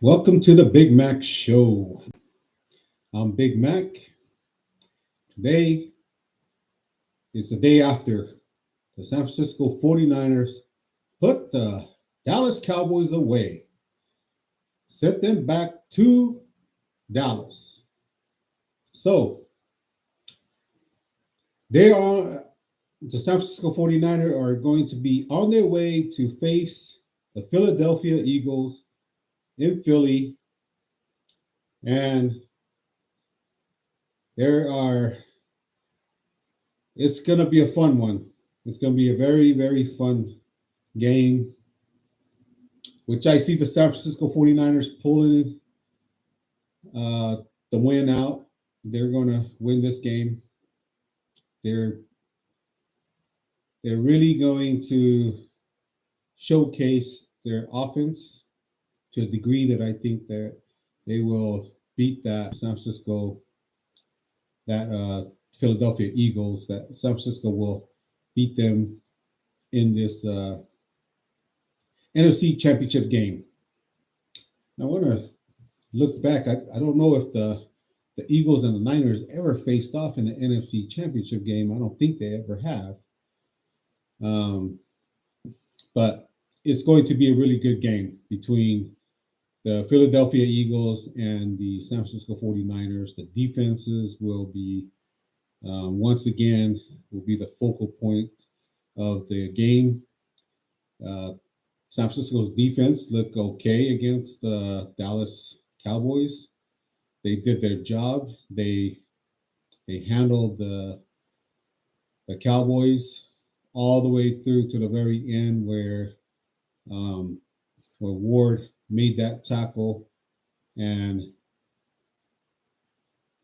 Welcome to the Big Mac Show. I'm Big Mac. Today is the day after the San Francisco 49ers put the Dallas Cowboys away, sent them back to Dallas. So the San Francisco 49ers are going to be on their way to face the Philadelphia Eagles in Philly, and it's going to be a fun one. It's going to be a very, very fun game, which I see the San Francisco 49ers pulling the win out. They're going to win this game. They're really going to showcase their offense to a degree that I think that they will beat that Philadelphia Eagles. That San Francisco will beat them in this NFC Championship game. Now, I want to look back. I don't know if the Eagles and the Niners ever faced off in the NFC Championship game. I don't think they ever have. But it's going to be a really good game between the Philadelphia Eagles and the San Francisco 49ers. The defenses will be, once again, will be the focal point of the game. San Francisco's defense looked okay against the Dallas Cowboys. They did their job. They handled the Cowboys all the way through to the very end where Ward made that tackle. And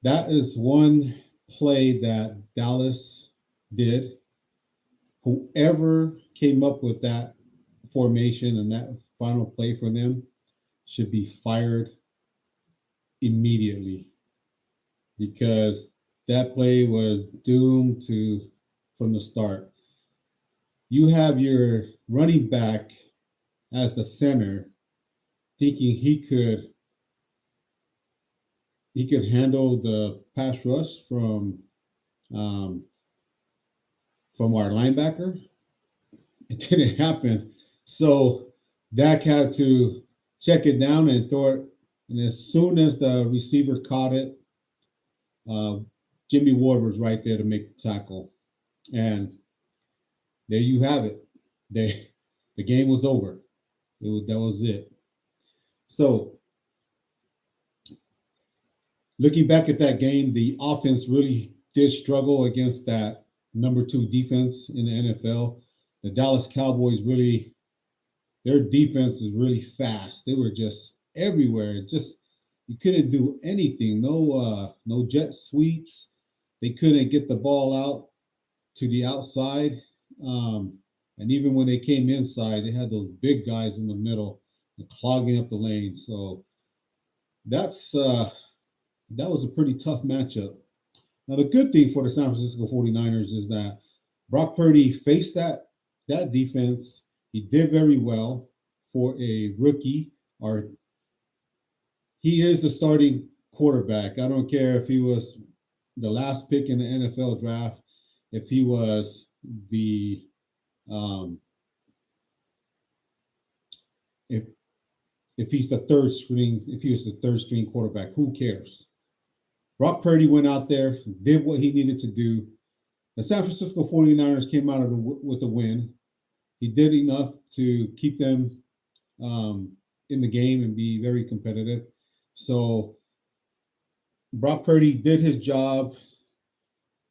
that is one play that Dallas did. Whoever came up with that formation and that final play for them should be fired immediately, because that play was doomed from the start. You have your running back as the center, thinking he could handle the pass rush from our linebacker. It didn't happen. So Dak had to check it down and throw it. And as soon as the receiver caught it, Jimmy Ward was right there to make the tackle. And there you have it. The game was over. That was it. So looking back at that game, the offense really did struggle against that number 2 defense in the NFL. The Dallas Cowboys their defense is really fast. They were just everywhere. You couldn't do anything. No jet sweeps. They couldn't get the ball out to the outside. And even when they came inside, they had those big guys in the middle and clogging up the lane. So that was a pretty tough matchup. Now, the good thing for the San Francisco 49ers is that Brock Purdy faced that defense. He did very well for a rookie. He is the starting quarterback. I don't care if he was the last pick in the NFL draft, if he was the if he's the third string, if he was the third string quarterback, who cares? Brock Purdy went out there, did what he needed to do. The San Francisco 49ers came out with a win. He did enough to keep them in the game and be very competitive. So Brock Purdy did his job.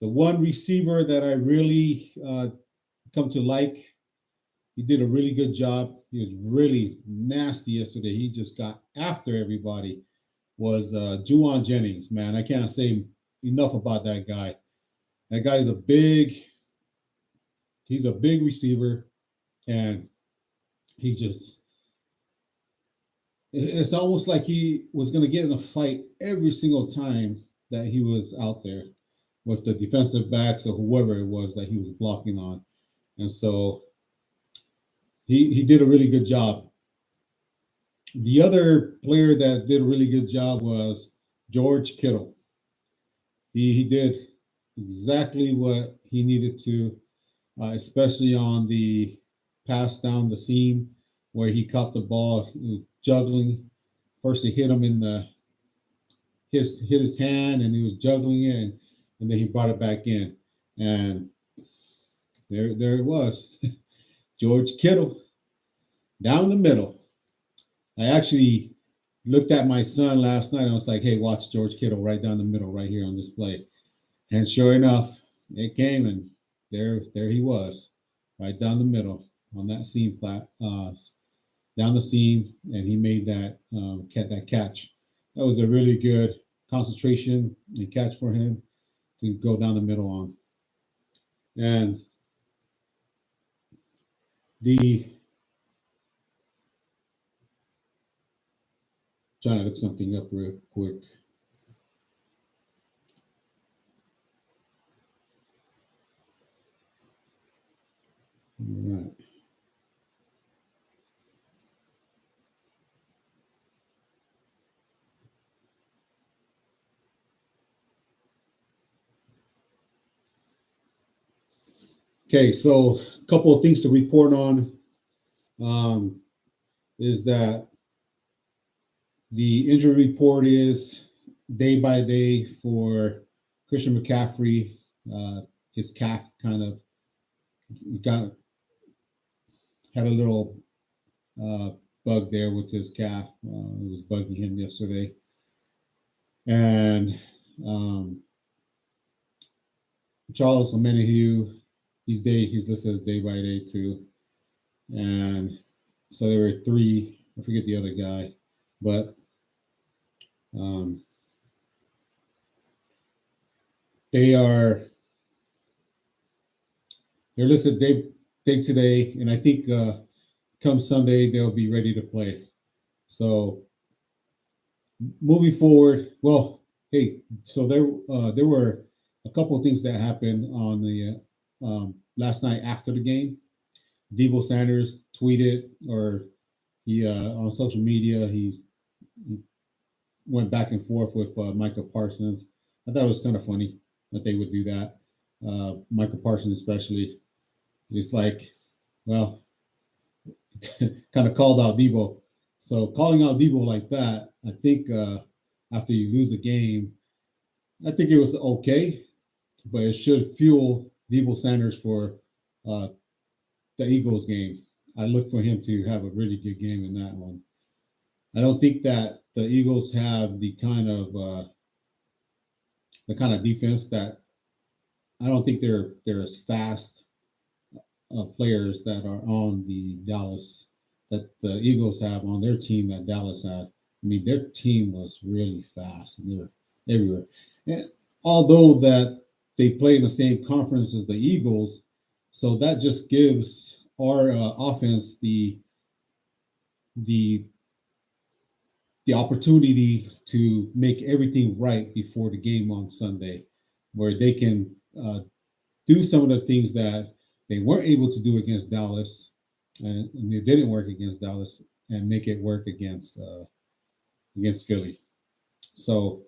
The one receiver that I really come to like, he did a really good job. He was really nasty yesterday. He just got after everybody. Was Juwan Jennings, man. I can't say enough about that guy. That guy is he's a big receiver, and it's almost like he was going to get in a fight every single time that he was out there with the defensive backs or whoever it was that he was blocking on. And so he did a really good job. The other player that did a really good job was George Kittle. He did exactly what he needed to, especially on the pass down the seam where he caught the ball, he was juggling. First, he hit him in the hit his hand, and he was juggling it, and then he brought it back in, and there it was, George Kittle down the middle. I actually looked at my son last night and I was like, "Hey, watch George Kittle right down the middle, right here on this play." And sure enough, it came, and there he was, right down the middle on that seam flat, down the seam, and he made that catch. That was a really good concentration and catch for him to go down the middle on. And the trying to look something up real quick. All right. Okay, so a couple of things to report on um, is that the injury report is day by day for Christian McCaffrey. His calf kind of got had a little uh, bug there with his calf. It was bugging him yesterday, and um, Charles Omenihu, he's listed as day by day too, and so there were three. I forget the other guy, but um, they're listed day today, and I think come Sunday they'll be ready to play. So moving forward, well, hey, so there were a couple of things that happened on the last night after the game. Debo Sanders tweeted, or he on social media, he went back and forth with Micah Parsons. I thought it was kind of funny that they would do that. Micah Parsons, especially, it's like, well, kind of called out Debo. So calling out Debo like that, I think after you lose a game, I think it was okay, but it should fuel Debo Sanders for uh, the Eagles game. I look for him to have a really good game in that one. I don't think that the Eagles have the kind of defense that I don't think they're as fast players that are on the Dallas that the Eagles have on their team that Dallas had. I mean, their team was really fast and they were everywhere. And although that they play in the same conference as the Eagles, so that just gives our offense the the opportunity to make everything right before the game on Sunday, where they can do some of the things that they weren't able to do against Dallas, and they didn't work against Dallas, and make it work against Philly. So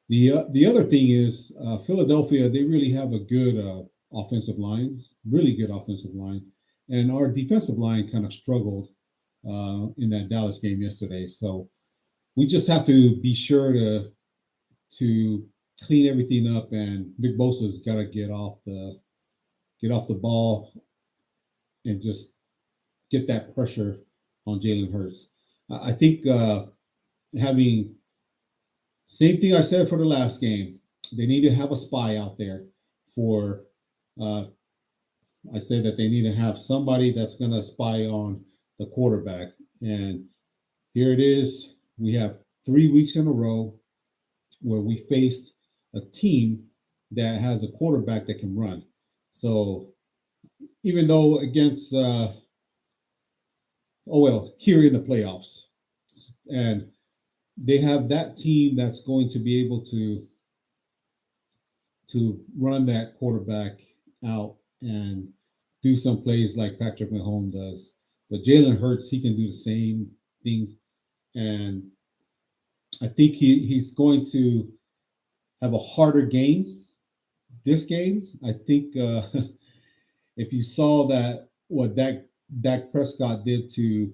the other thing is Philadelphia. They really have a good offensive line, really good offensive line, and our defensive line kind of struggled in that Dallas game yesterday. So we just have to be sure to clean everything up, and Nick Bosa's got to get off the ball and just get that pressure on Jalen Hurts. I think having same thing I said for the last game. They need to have a spy out there for. Uh, I said that they need to have somebody that's going to spy on the quarterback, and here it is. We have 3 weeks in a row where we faced a team that has a quarterback that can run. So even though against here in the playoffs, and they have that team that's going to be able to run that quarterback out and do some plays like Patrick Mahomes does. But Jalen Hurts, he can do the same things. and I think he's going to have a harder game this game. I think if you saw that what Dak Prescott did to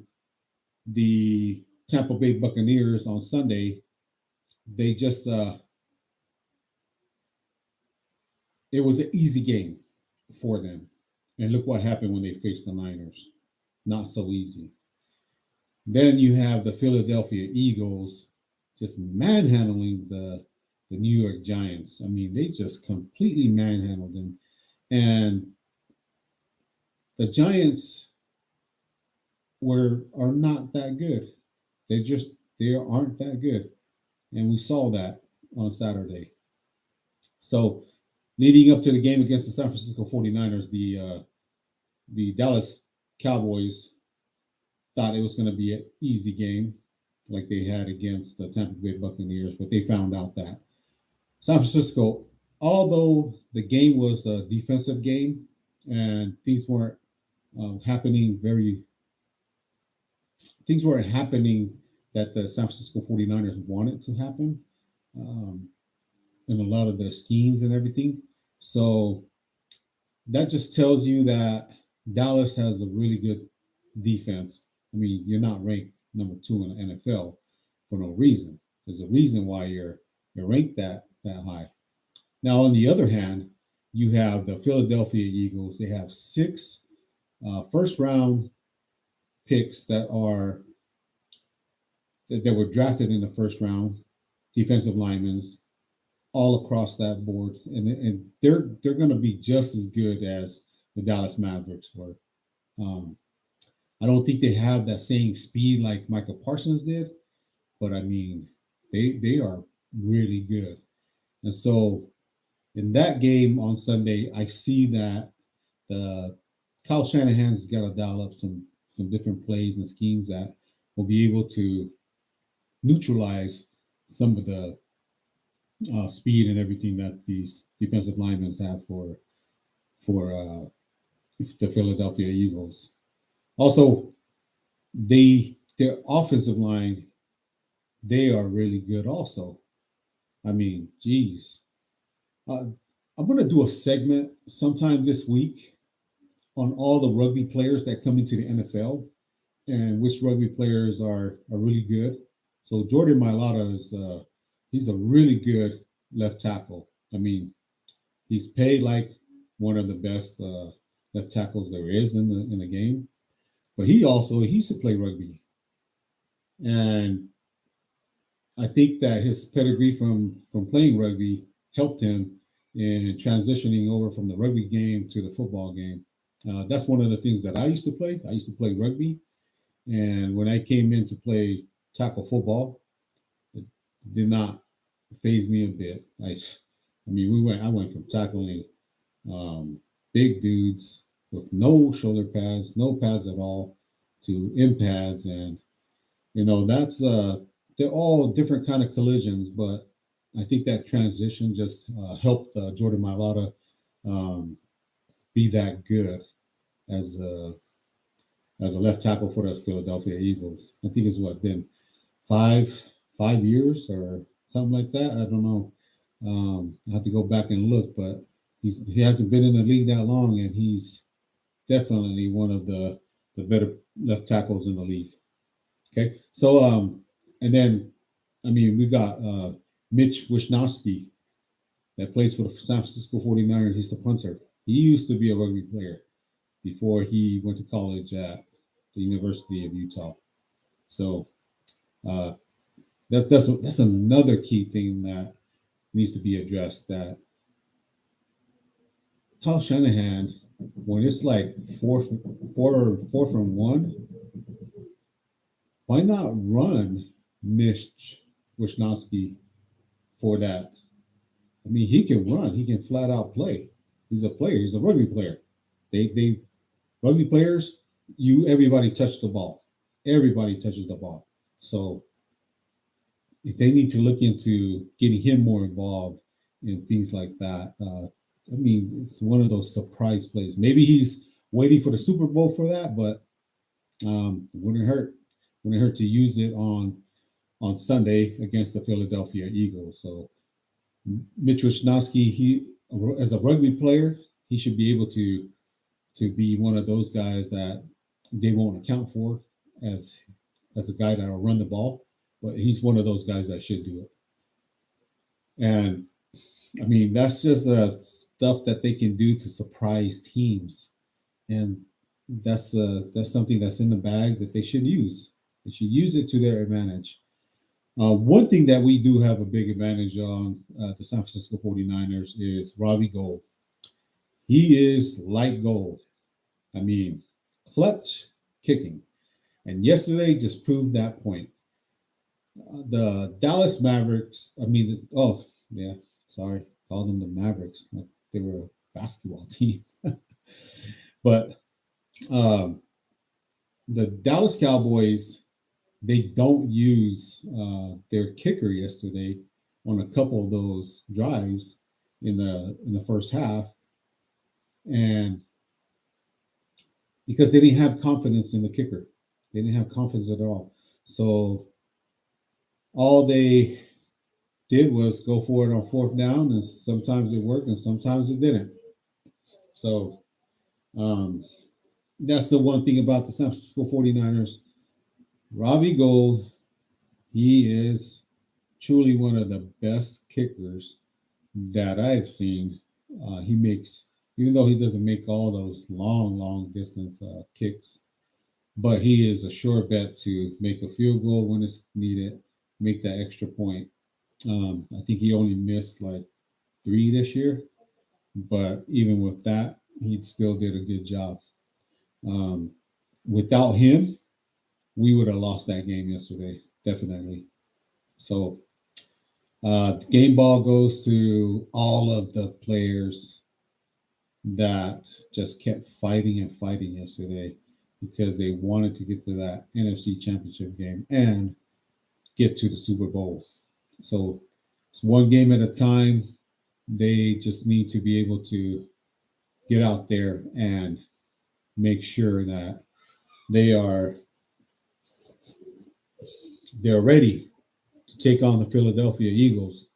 the Tampa Bay Buccaneers on Sunday, they just it was an easy game for them. And look what happened when they faced the Niners. Not so easy. Then you have the Philadelphia Eagles just manhandling the New York Giants. I mean, they just completely manhandled them. And the Giants are not that good. They aren't that good. And we saw that on Saturday. So leading up to the game against the San Francisco 49ers, the Dallas Cowboys thought it was going to be an easy game like they had against the Tampa Bay Buccaneers, but they found out that San Francisco, although the game was a defensive game and things weren't happening that the San Francisco 49ers wanted to happen in a lot of their schemes and everything. So that just tells you that Dallas has a really good defense. I mean, you're not ranked number 2 in the NFL for no reason. There's a reason why you're ranked that high. Now, on the other hand, you have the Philadelphia Eagles. They have 6 first round picks that were drafted in the first round, defensive linemen, all across that board, and they're going to be just as good as the Dallas Mavericks were. I don't think they have that same speed like Michael Parsons did, but I mean, they are really good. And so in that game on Sunday, I see that Kyle Shanahan's got to dial up some different plays and schemes that will be able to neutralize some of the speed and everything that these defensive linemen have for the Philadelphia Eagles. Also, their offensive line, they are really good also. I mean, geez. I'm going to do a segment sometime this week on all the rugby players that come into the NFL and which rugby players are really good. So Jordan Mailata he's a really good left tackle. I mean, he's paid like one of the best left tackles there is in the game. But he used to play rugby. And I think that his pedigree from playing rugby helped him in transitioning over from the rugby game to the football game. That's one of the things that I used to play. I used to play rugby. And when I came in to play tackle football, it did not faze me a bit. I mean, I went from tackling big dudes with no shoulder pads, no pads at all, to in pads, and that's they're all different kind of collisions. But I think that transition just helped Jordan Mailata be that good as a left tackle for the Philadelphia Eagles. I think it's been 5 years or something like that. I don't know. I have to go back and look, but he hasn't been in the league that long, and he's definitely one of the better left tackles in the league. Okay, so and then I mean we got Mitch Wishnowsky that plays for the San Francisco 49ers. He's the punter. He used to be a rugby player before he went to college at the University of Utah. So that's another key thing that needs to be addressed. That Kyle Shanahan, when it's like four from one, why not run Mitch Wishnowsky for that? I mean, he can run. He can flat out play. He's a player. He's a rugby player. They rugby players. Everybody touches the ball. Everybody touches the ball. So if they need to look into getting him more involved in things like that, I mean, it's one of those surprise plays. Maybe he's waiting for the Super Bowl for that, but it wouldn't hurt. Wouldn't hurt to use it on on Sunday against the Philadelphia Eagles. So Mitch Wisnowski, he as a rugby player, he should be able to be one of those guys that they won't account for as a guy that will run the ball, but he's one of those guys that should do it. And I mean, that's just stuff that they can do to surprise teams, and that's something that's in the bag that they should use. They should use it to their advantage. One thing that we do have a big advantage on the San Francisco 49ers is Robbie Gould. He is like gold. I mean, clutch kicking. And yesterday just proved that point. The Dallas Mavericks, called them the Mavericks, like they were a basketball team. But the Dallas Cowboys, they don't use their kicker yesterday on a couple of those drives in the first half, and because they didn't have confidence in the kicker, they didn't have confidence at all. So all they did was go for it on fourth down, and sometimes it worked and sometimes it didn't. So that's the one thing about the San Francisco 49ers. Robbie Gould, he is truly one of the best kickers that I've seen. He makes, even though he doesn't make all those long distance kicks, but he is a sure bet to make a field goal when it's needed, make that extra point. I think he only missed like 3 this year, but even with that, he still did a good job. Without him, we would have lost that game yesterday, definitely. So the game ball goes to all of the players that just kept fighting and fighting yesterday because they wanted to get to that NFC Championship game and get to the Super Bowl. So it's one game at a time. They just need to be able to get out there and make sure that they're ready to take on the Philadelphia Eagles,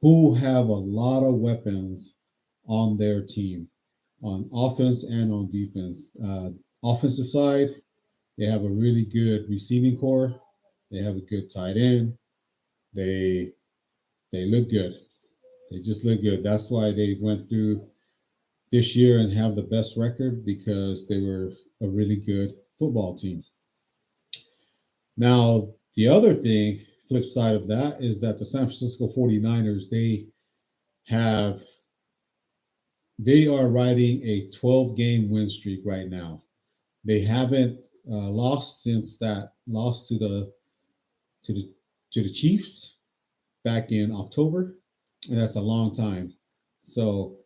who have a lot of weapons on their team, on offense and on defense. Offensive side, they have a really good receiving core. They have a good tight end. They look good. They just look good. That's why they went through this year and have the best record, because they were a really good football team. Now, the other thing, flip side of that, is that the San Francisco 49ers, they are riding a 12-game win streak right now. They haven't lost since that loss to the Chiefs back in October, and that's a long time. So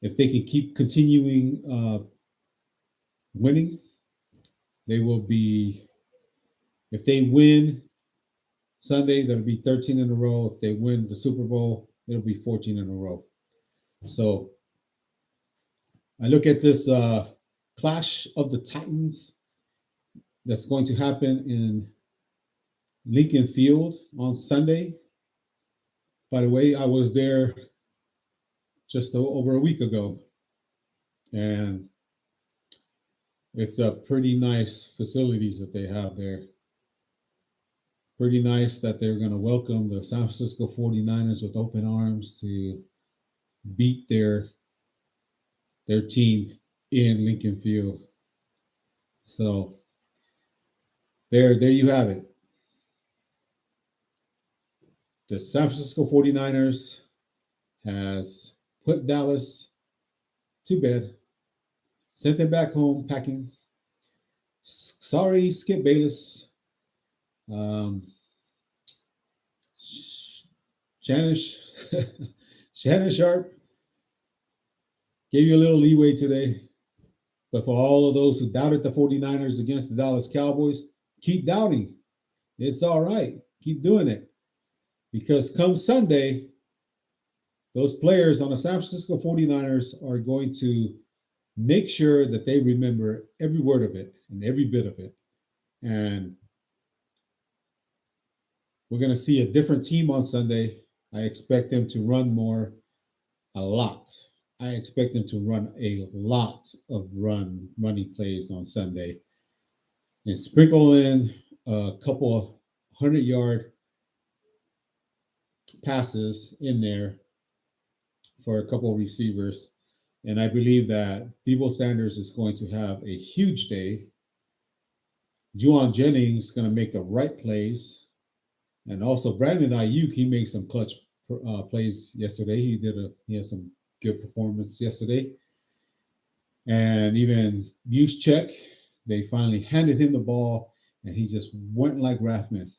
if they can keep continuing winning, they will be. If they win Sunday, that'll be 13 in a row. If they win the Super Bowl, it'll be 14 in a row. So I look at this clash of the Titans that's going to happen in Lincoln Field on Sunday. By the way, I was there just over a week ago, and it's a pretty nice facilities that they have there. Pretty nice that they're going to welcome the San Francisco 49ers with open arms to beat their team in Lincoln Field. So there you have it. The San Francisco 49ers has put Dallas to bed, sent them back home packing. Sorry, Skip Bayless. Shannon Sharp gave you a little leeway today. But for all of those who doubted the 49ers against the Dallas Cowboys, keep doubting. It's all right. Keep doing it. Because come Sunday, those players on the San Francisco 49ers are going to make sure that they remember every word of it and every bit of it. And We're going to see a different team on Sunday. I expect them to run more, a lot. I expect them to run a lot of running plays on Sunday and sprinkle in a couple of 100-yard passes in there for a couple of receivers. And I believe that Debo Sanders is going to have a huge day. Juwan Jennings is going to make the right plays. And also Brandon Ayuk, he made some clutch plays yesterday. He had some good performance yesterday. And even Juszczyk, they finally handed him the ball, and he just went like Rathman.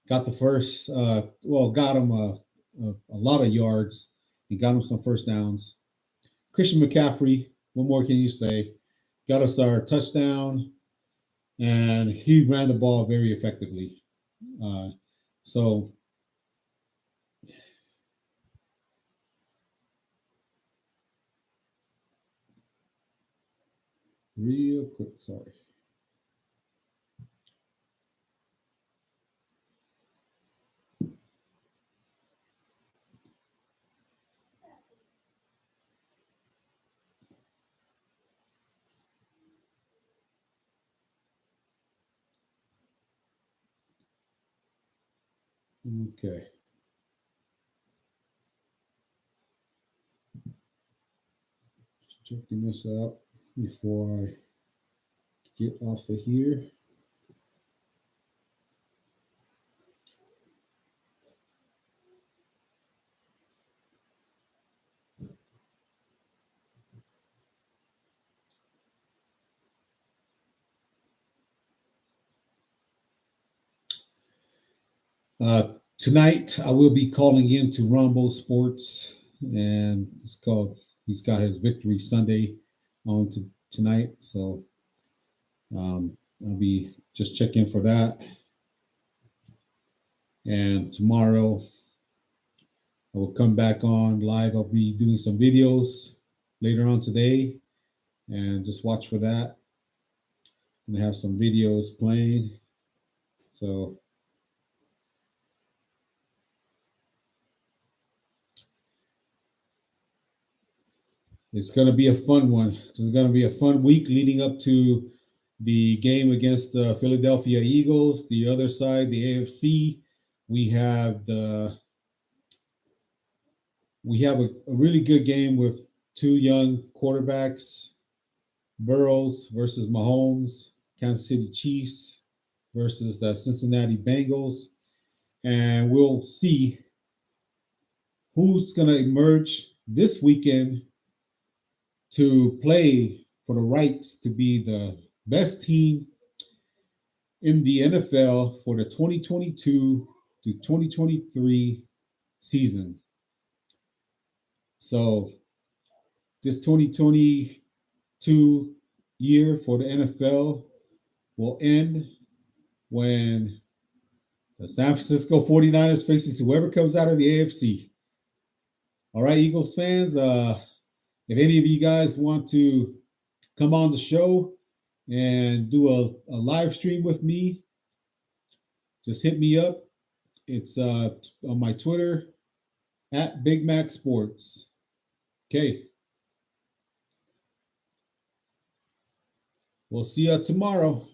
Got the first, got him a lot of yards. He got him some first downs. Christian McCaffrey, what more can you say? Got us our touchdown, and he ran the ball very effectively. So real quick, sorry. Okay. Checking this out before I get off of here. Tonight, I will be calling in to Rombo Sports, and he's got his Victory Sunday on tonight. So I'll be just checking for that. And tomorrow, I will come back on live. I'll be doing some videos later on today, and just watch for that. I'm going to have some videos playing. So it's going to be a fun one. It's going to be a fun week leading up to the game against the Philadelphia Eagles. The other side, the AFC, we have a really good game with two young quarterbacks, Burrows versus Mahomes, Kansas City Chiefs versus the Cincinnati Bengals. And we'll see who's going to emerge this weekend to play for the rights to be the best team in the NFL for the 2022 to 2023 season. So this 2022 year for the NFL will end when the San Francisco 49ers faces whoever comes out of the AFC. All right, Eagles fans, if any of you guys want to come on the show and do a live stream with me, just hit me up. It's on my Twitter at Big Mac Sports. Okay. We'll see you tomorrow.